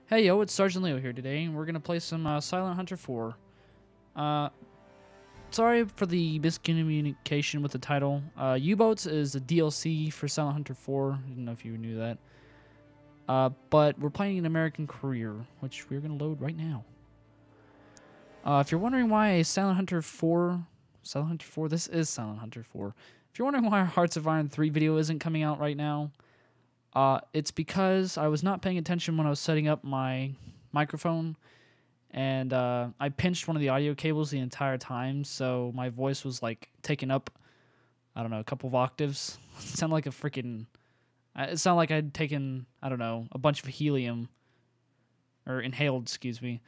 Hey yo, it's SergeantLeo here today, and we're gonna play some Silent Hunter 4. Sorry for the miscommunication with the title. U-Boats is a DLC for Silent Hunter 4. I didn't know if you knew that. But we're playing an American career, which we're gonna load right now. If you're wondering why Silent Hunter 4, this is Silent Hunter 4. If you're wondering why our Hearts of Iron 3 video isn't coming out right now, it's because I was not paying attention when I was setting up my microphone, and I pinched one of the audio cables the entire time, so my voice was like taken up, I don't know, a couple of octaves. It sounded like it sounded like I'd taken, I don't know, a bunch of helium, or inhaled, excuse me,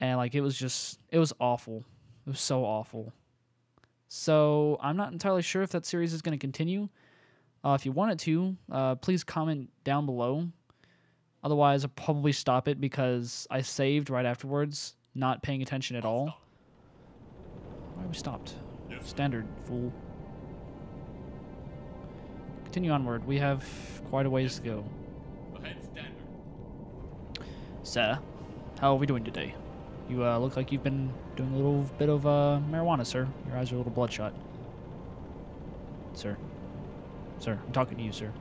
and like it was awful. It was so awful. So I'm not entirely sure if that series is going to continue. If you want it to, please comment down below. Otherwise, I'll probably stop it because I saved right afterwards, not paying attention at all. Why have we stopped? Yes. Standard, fool. Continue onward. We have quite a ways to go. Ahead, standard. Sir, how are we doing today? You look like you've been doing a little bit of marijuana, sir. Your eyes are a little bloodshot. Sir. Sir, I'm talking to you, sir.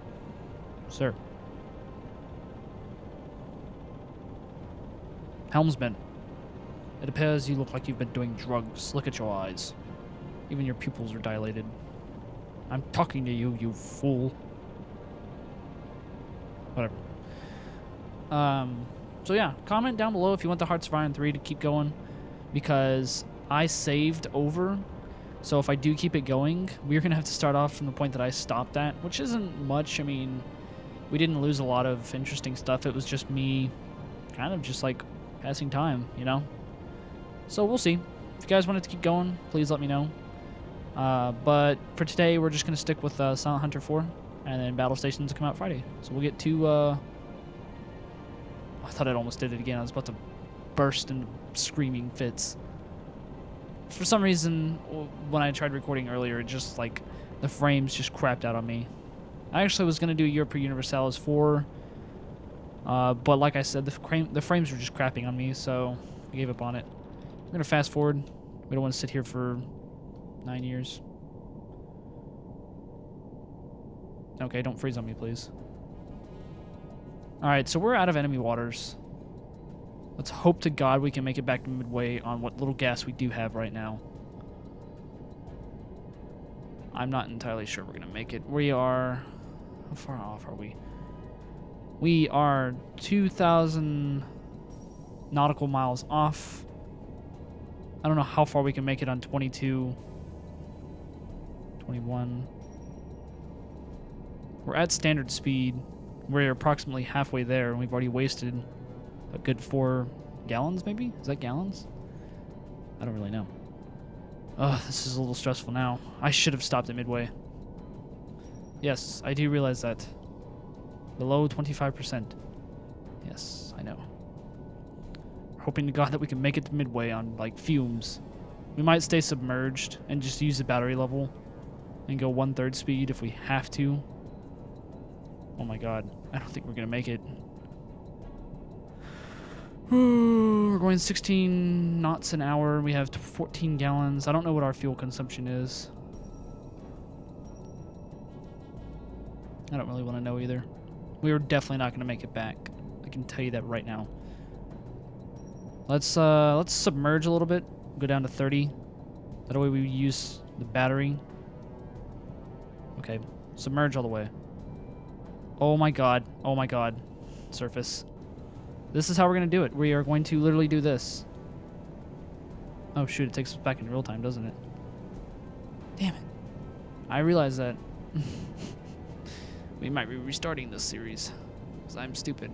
Sir. Helmsman. It appears you look like you've been doing drugs. Look at your eyes. Even your pupils are dilated. I'm talking to you, you fool. Whatever. So yeah, comment down below if you want the Hearts of Iron 3 to keep going, because I saved over. So if I do keep it going, we're going to have to start off from the point that I stopped at, which isn't much. I mean, we didn't lose a lot of interesting stuff. It was just me kind of just like passing time, you know? So we'll see. If you guys want it to keep going, please let me know. But for today, we're just going to stick with Silent Hunter 4, and then Battle Stations will come out Friday. So we'll get to... I thought I almost did it again. I was about to burst into screaming fits. For some reason, when I tried recording earlier, it just, like, the frames just crapped out on me. I actually was going to do Europa Universalis 4, but like I said, the frames were just crapping on me, so I gave up on it. We're going to fast forward. We don't want to sit here for 9 years. Okay, don't freeze on me, please. Alright, so we're out of enemy waters. Let's hope to God we can make it back to midway on what little gas we do have right now. I'm not entirely sure we're going to make it. We are... How far off are we? We are 2,000 nautical miles off. I don't know how far we can make it on 22, 21. We're at standard speed. We're approximately halfway there, and we've already wasted a good 4 gallons, maybe? Is that gallons? I don't really know. Ugh, this is a little stressful now. I should have stopped at midway. Yes, I do realize that. Below 25%. Yes, I know. We're hoping to God that we can make it to midway on, like, fumes. We might stay submerged and just use the battery level and go 1/3 speed if we have to. Oh my God, I don't think we're gonna make it. We're going 16 knots an hour. We have 14 gallons. I don't know what our fuel consumption is. I don't really want to know either. We are definitely not going to make it back. I can tell you that right now. Let's submerge a little bit. Go down to 30. That way we use the battery. Okay, submerge all the way. Oh my God. Oh my God. Surface. This is how we're going to do it. We are going to literally do this. Oh, shoot. It takes us back in real time, doesn't it? Damn it. I realize that. We might be restarting this series, because I'm stupid.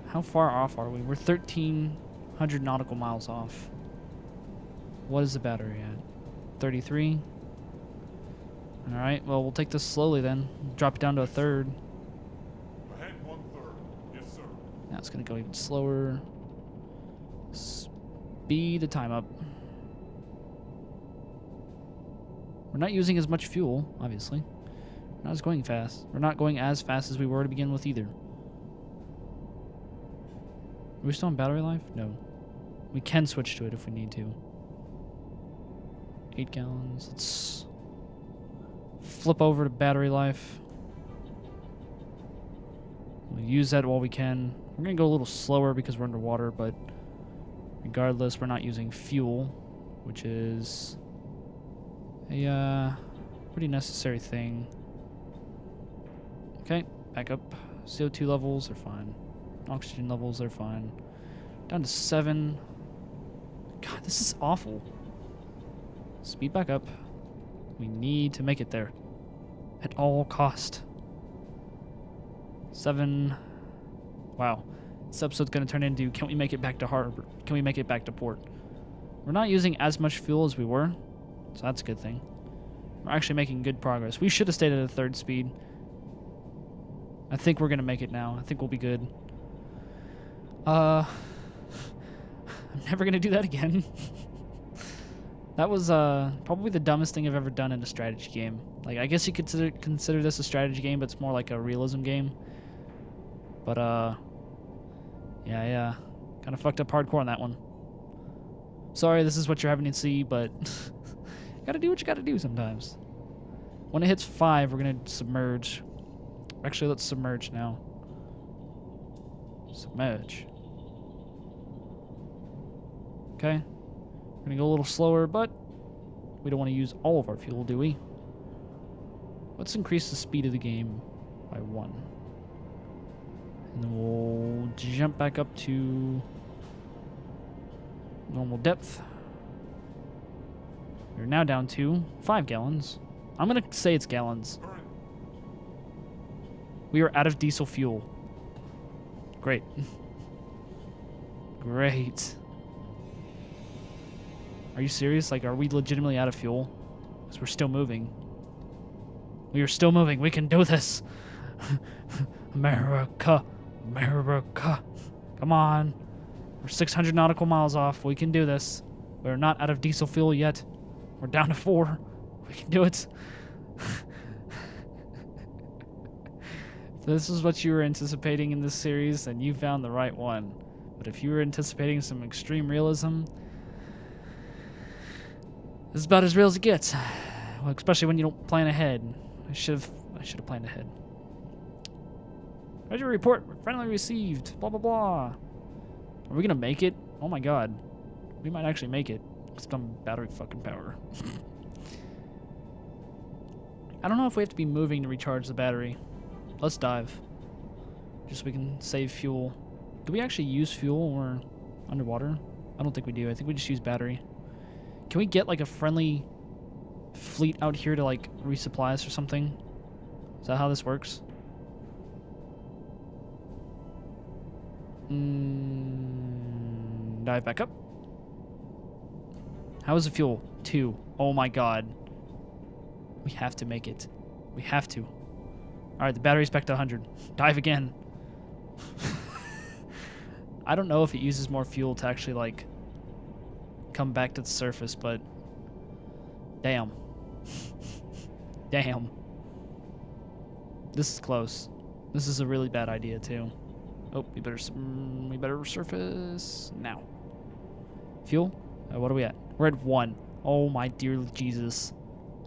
How far off are we? We're 1,300 nautical miles off. What is the battery at? 33? Alright, well, we'll take this slowly then. Drop it down to 1/3. Ahead 1/3. Yes, sir. Now it's going to go even slower. Speed the time up. We're not using as much fuel, obviously. We're not as going fast. We're not going as fast as we were to begin with either. Are we still on battery life? No. We can switch to it if we need to. 8 gallons. Let's flip over to battery life. We'll use that while we can. We're going to go a little slower because we're underwater, but regardless, we're not using fuel, which is a pretty necessary thing. Okay, back up. CO2 levels are fine. Oxygen levels are fine. Down to 7. God, this is awful. Speed back up. We need to make it there. At all cost. 7. Wow. This episode's going to turn into, can we make it back to harbor? Can we make it back to port? We're not using as much fuel as we were, so that's a good thing. We're actually making good progress. We should have stayed at a 3rd speed. I think we're going to make it now. I think we'll be good. I'm never going to do that again. That was probably the dumbest thing I've ever done in a strategy game. Like, I guess you could consider this a strategy game, but it's more like a realism game. But, yeah. Kind of fucked up hardcore on that one. Sorry, this is what you're having to see, but gotta do what you gotta do sometimes. When it hits 5, we're gonna submerge. Actually, let's submerge now. Submerge. Okay. We're gonna go a little slower, but we don't want to use all of our fuel, do we? Let's increase the speed of the game by 1. And then we'll jump back up to normal depth. We're now down to 5 gallons. I'm going to say it's gallons. We are out of diesel fuel. Great. Great. Are you serious? Like, are we legitimately out of fuel? Because we're still moving. We are still moving. We can do this. America. America. Come on. We're 600 nautical miles off. We can do this. We're not out of diesel fuel yet. We're down to 4. We can do it. If this is what you were anticipating in this series, then you found the right one. But if you were anticipating some extreme realism, this is about as real as it gets. Well, especially when you don't plan ahead. I should have planned ahead. Ready to report. Friendly received. Blah, blah, blah. Are we going to make it? Oh my god. We might actually make it. Except on battery fucking power. I don't know if we have to be moving to recharge the battery. Let's dive. Just so we can save fuel. Do we actually use fuel when we're underwater? I don't think we do. I think we just use battery. Can we get like a friendly fleet out here to like resupply us or something? Is that how this works? Dive back up. How is the fuel? 2. Oh my god. We have to make it. We have to. Alright, the battery's back to 100. Dive again. I don't know if it uses more fuel to actually, like, come back to the surface, but... Damn. Damn. This is close. This is a really bad idea, too. Oh, we better surface now. Fuel? What are we at? We're at 1. Oh my dear Jesus.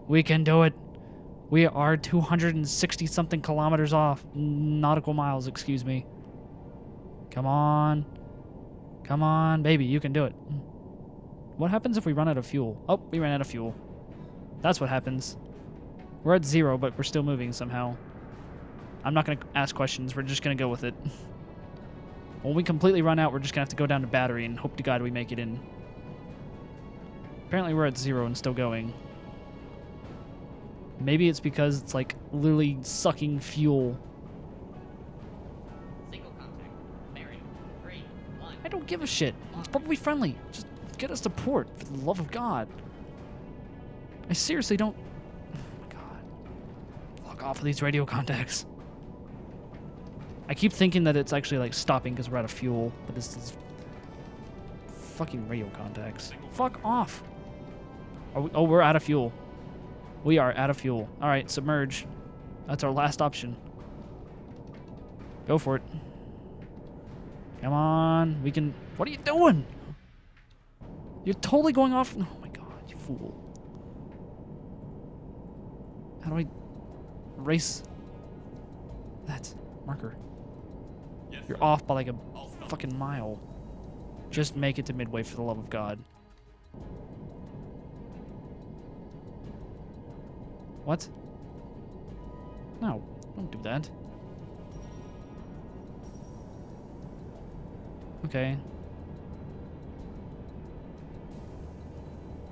We can do it. We are 260 something kilometers off. Nautical miles, excuse me. Come on. Come on, baby, you can do it. What happens if we run out of fuel? Oh, we ran out of fuel. That's what happens. We're at 0, but we're still moving somehow. I'm not going to ask questions. We're just going to go with it. When we completely run out, we're just going to have to go down to battery and hope to God we make it in. Apparently we're at 0 and still going. Maybe it's because it's like literally sucking fuel. Single contact. Bearing 3, 1. I don't give a shit. It's probably friendly. Just get us to port, for the love of God. I seriously don't... Oh my God. Fuck off with these radio contacts. I keep thinking that it's actually like stopping because we're out of fuel, but this is fucking radio contacts. Fuck off. Oh, we're out of fuel. We are out of fuel. All right, submerge. That's our last option. Go for it. Come on. We can... What are you doing? You're totally going off... Oh my god, you fool. How do I... Erase... that marker? Yes, You're sir. off by like a I'll stop. fucking mile. Just make it to midway for the love of God. What? No, don't do that. Okay.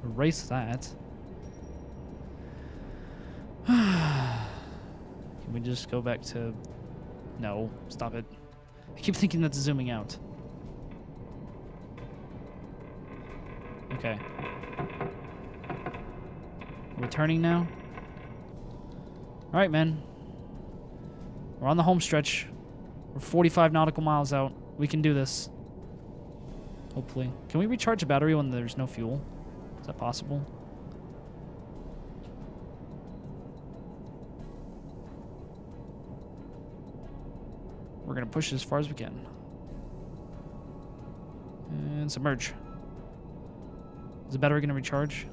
Erase that. Can we just go back to... No, stop it. I keep thinking that's zooming out. Okay. We're turning now? Alright, man. We're on the home stretch. We're 45 nautical miles out. We can do this. Hopefully. Can we recharge a battery when there's no fuel? Is that possible? We're gonna push it as far as we can. And submerge. Is the battery gonna recharge?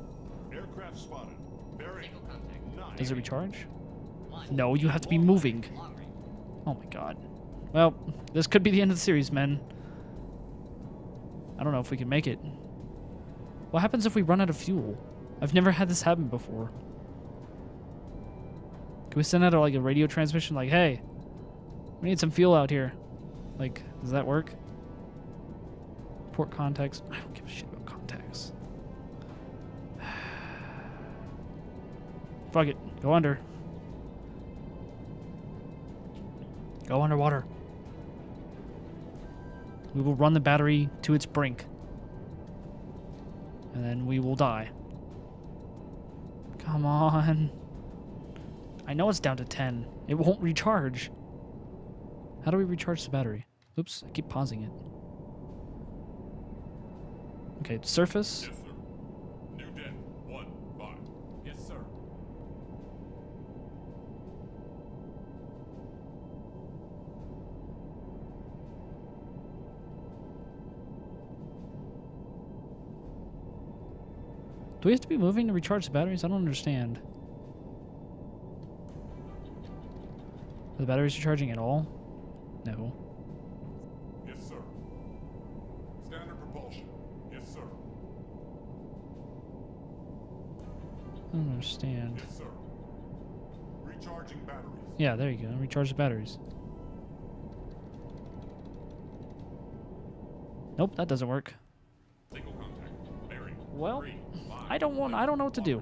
Aircraft spotted. Bearing. Single contact. 9. Does it recharge? 1. No, you have to be moving. Long range. Oh my god. Well, this could be the end of the series, men. I don't know if we can make it. What happens if we run out of fuel? I've never had this happen before. Can we send out like a radio transmission like, hey, we need some fuel out here? Like, does that work? Port contacts. I don't give a shit about contacts. Fuck it. Go under. Go underwater. We will run the battery to its brink. And then we will die. Come on. I know it's down to 10. It won't recharge. How do we recharge the battery? Oops, I keep pausing it. Okay, surface. Yes, sir. New den. 1, 5. Yes, sir. Do we have to be moving to recharge the batteries? I don't understand. Are the batteries recharging at all? No. Yes, sir. Standard propulsion. Yes, sir. I don't understand. Yes, sir. Recharging batteries. Yeah, there you go. Recharge the batteries. Nope, that doesn't work. Single contact. Bearing. Well, 3, 5. I don't know what to do.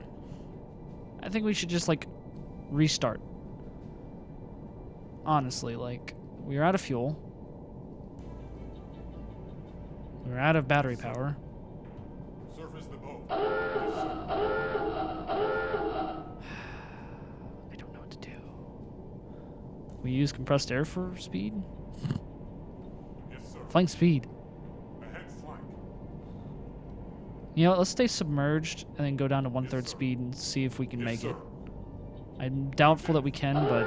I think we should just like restart. Honestly, like we're out of fuel. We're out of battery power. Surface the boat. Yes, sir. I don't know what to do. We use compressed air for speed? Yes, sir. Flank speed. Ahead flank. You know what, let's stay submerged and then go down to 1/3 sir. speed and see if we can Yes, make sir. it. I'm doubtful that we can, but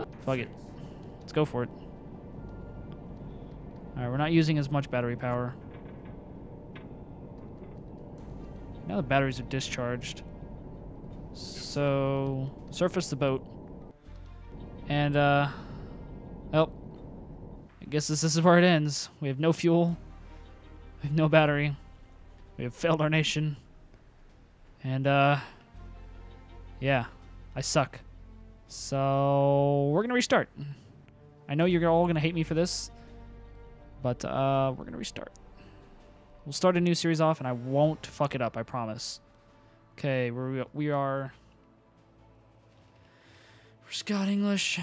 6. fuck it. Let's go for it. Alright, we're not using as much battery power. Now the batteries are discharged. So, surface the boat. And, oh, I guess this is where it ends. We have no fuel. We have no battery. We have failed our nation. And, yeah, I suck. So, we're gonna restart. I know you're all gonna hate me for this, but, we're gonna restart. We'll start a new series off, and I won't fuck it up, I promise. Okay, we are... For Scott English.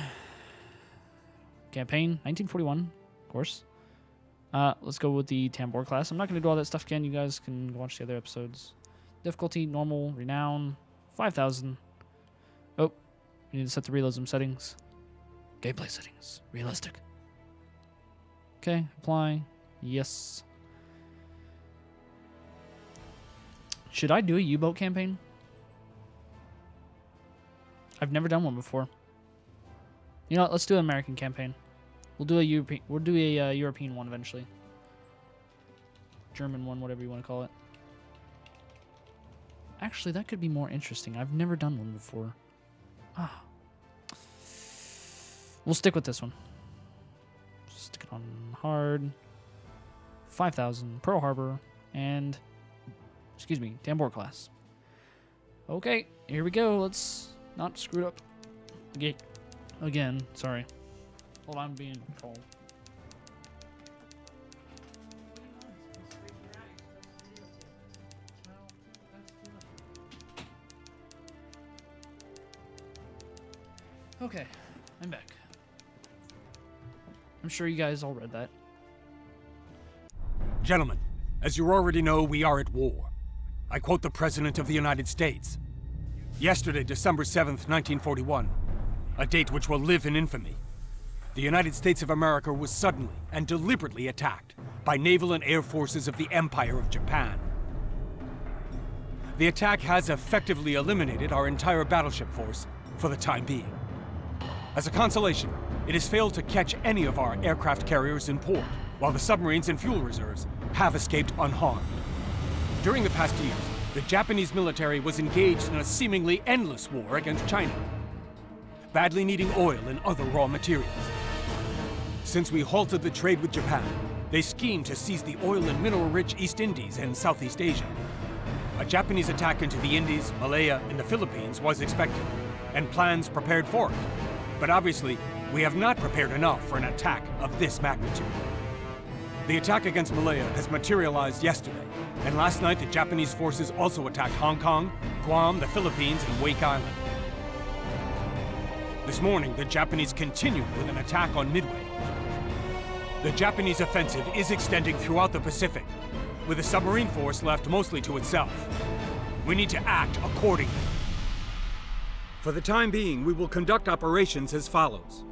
Campaign, 1941, of course. Let's go with the Tambor class. I'm not going to do all that stuff again. You guys can watch the other episodes. Difficulty, normal, renown, 5,000. Oh, we need to set the realism settings. Gameplay settings, realistic. Okay, apply. Yes. Should I do a U-boat campaign? I've never done one before. You know what? Let's do an American campaign. We'll do a European. We'll do a European one eventually. German one, whatever you want to call it. Actually, that could be more interesting. I've never done one before. Ah. We'll stick with this one. Stick it on hard. 5,000 Pearl Harbor and excuse me, Tambor class. Okay, here we go. Let's not screw it up. Again, sorry. Hold on, I'm being cold. Okay, I'm back. I'm sure you guys all read that. Gentlemen, as you already know, we are at war. I quote the President of the United States. Yesterday, December 7th, 1941, a date which will live in infamy, the United States of America was suddenly and deliberately attacked by naval and air forces of the Empire of Japan. The attack has effectively eliminated our entire battleship force for the time being. As a consolation, it has failed to catch any of our aircraft carriers in port, while the submarines and fuel reserves have escaped unharmed. During the past years, the Japanese military was engaged in a seemingly endless war against China, badly needing oil and other raw materials. Since we halted the trade with Japan, they schemed to seize the oil and mineral-rich East Indies and Southeast Asia. A Japanese attack into the Indies, Malaya, and the Philippines was expected, and plans prepared for it. But obviously, we have not prepared enough for an attack of this magnitude. The attack against Malaya has materialized yesterday, and last night the Japanese forces also attacked Hong Kong, Guam, the Philippines, and Wake Island. This morning, the Japanese continued with an attack on Midway. The Japanese offensive is extending throughout the Pacific, with the submarine force left mostly to itself. We need to act accordingly. For the time being, we will conduct operations as follows.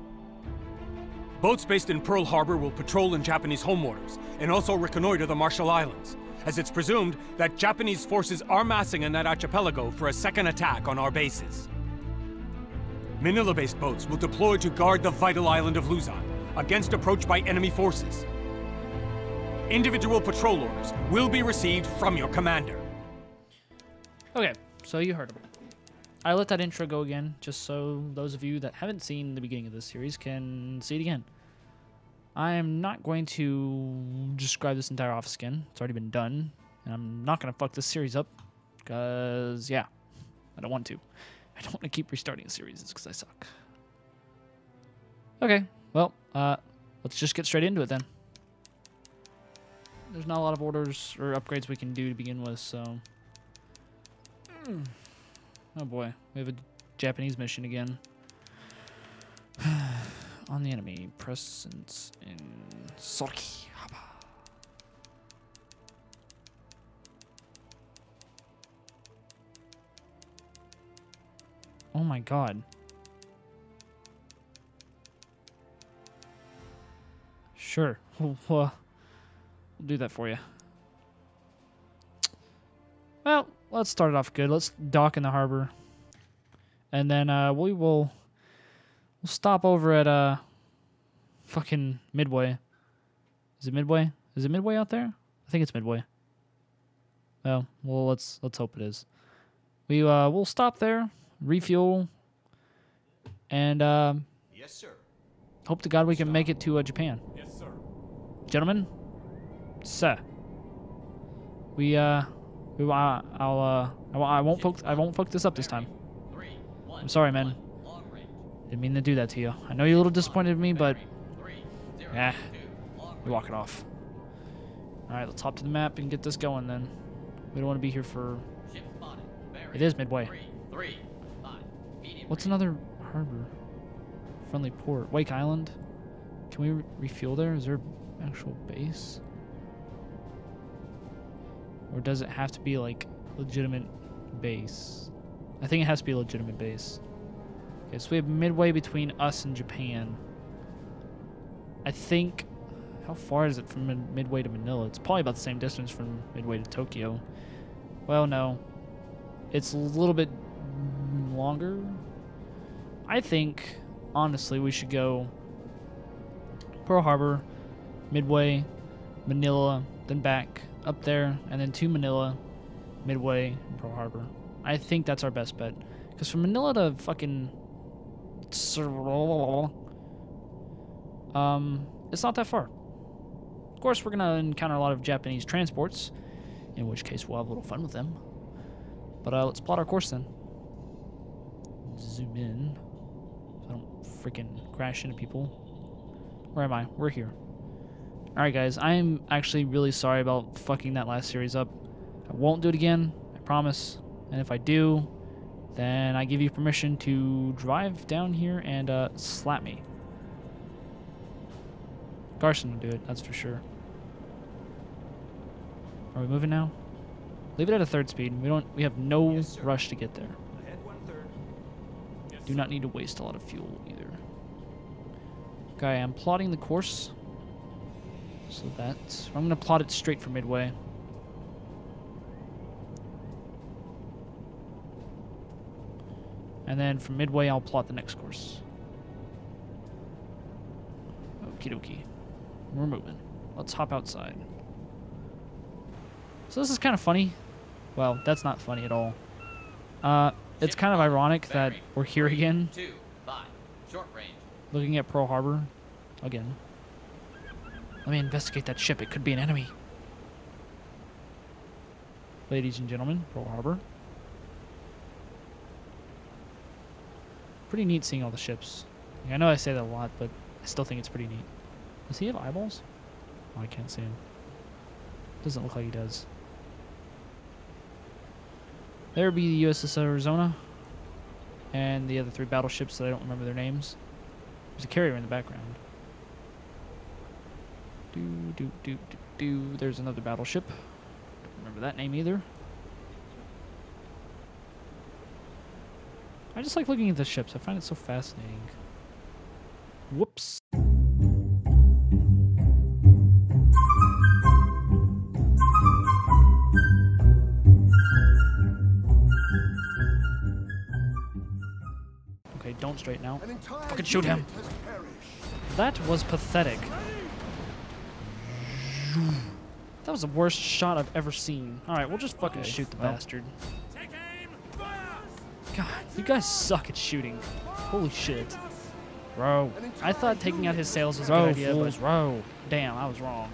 Boats based in Pearl Harbor will patrol in Japanese home waters and also reconnoiter the Marshall Islands, as it's presumed that Japanese forces are massing in that archipelago for a second attack on our bases. Manila-based boats will deploy to guard the vital island of Luzon against approach by enemy forces. Individual patrol orders will be received from your commander. Okay, so you heard him. I let that intro go again, just so those of you that haven't seen the beginning of this series can see it again. I am not going to describe this entire office again. It's already been done, and I'm not going to fuck this series up, because, yeah, I don't want to. I don't want to keep restarting a series because I suck. Okay, well, let's just get straight into it then. There's not a lot of orders or upgrades we can do to begin with, so... Oh boy, we have a Japanese mission again. On the enemy, presence in Sorki. Oh my god. Sure, we'll do that for you. Well, let's start it off good. Let's dock in the harbor. And then we'll stop over at fucking Midway. Is it Midway? Is it Midway out there? I think it's Midway. Well, let's hope it is. We'll stop there, refuel, and Yes, sir. hope to God we can make it to Japan. Yes, sir. Gentlemen, sir. I won't fuck this up this time. I'm sorry, man. Didn't mean to do that to you. I know you're a little disappointed in me, but yeah, we walk it off. All right, let's hop to the map and get this going. Then we don't want to be here for. It is Midway. What's another harbor? Friendly port. Wake Island. Can we refuel there? Is there an actual base? Or does it have to be like legitimate base? I think it has to be a legitimate base. Okay, so we have Midway between us and Japan. I think, how far is it from Midway to Manila? It's probably about the same distance from Midway to Tokyo. Well, no. It's a little bit longer. I think, honestly, we should go Pearl Harbor, Midway, Manila, then back up there, and then to Manila, Midway, and Pearl Harbor. I think that's our best bet. Because from Manila to fucking... it's not that far. Of course, we're going to encounter a lot of Japanese transports, in which case we'll have a little fun with them. But let's plot our course then. Zoom in so I don't freaking crash into people. Where am I? We're here. Alright guys, I'm actually really sorry about fucking that last series up. I won't do it again, I promise. And if I do, then I give you permission to drive down here and slap me. Garson will do it, that's for sure. Are we moving now? Leave it at a 3rd speed. We have no rush to get there. Ahead 1/3. Do not need to waste a lot of fuel either. Okay, I'm plotting the course. So I'm gonna plot it straight for Midway. And then from Midway I'll plot the next course. Okie dokie. We're moving. Let's hop outside. So this is kind of funny. Well, that's not funny at all. It's kind of ironic that we're here again. 2, 5, short range. Looking at Pearl Harbor again. Let me investigate that ship. It could be an enemy. Ladies and gentlemen, Pearl Harbor. Pretty neat seeing all the ships. I know I say that a lot, but I still think it's pretty neat. Does he have eyeballs? Oh, I can't see him. Doesn't look like he does. There would be the USS Arizona and the other 3 battleships that I don't remember their names. There's a carrier in the background. There's another battleship. Don't remember that name either. I just like looking at the ships. I find it so fascinating. Whoops. Okay, don't straighten out. Fucking shoot him. That was pathetic. That was the worst shot I've ever seen. Alright, we'll just fucking shoot the bastard. God, you guys suck at shooting. Holy shit. Row. I thought taking out his sails was a good idea, but row. Damn, I was wrong.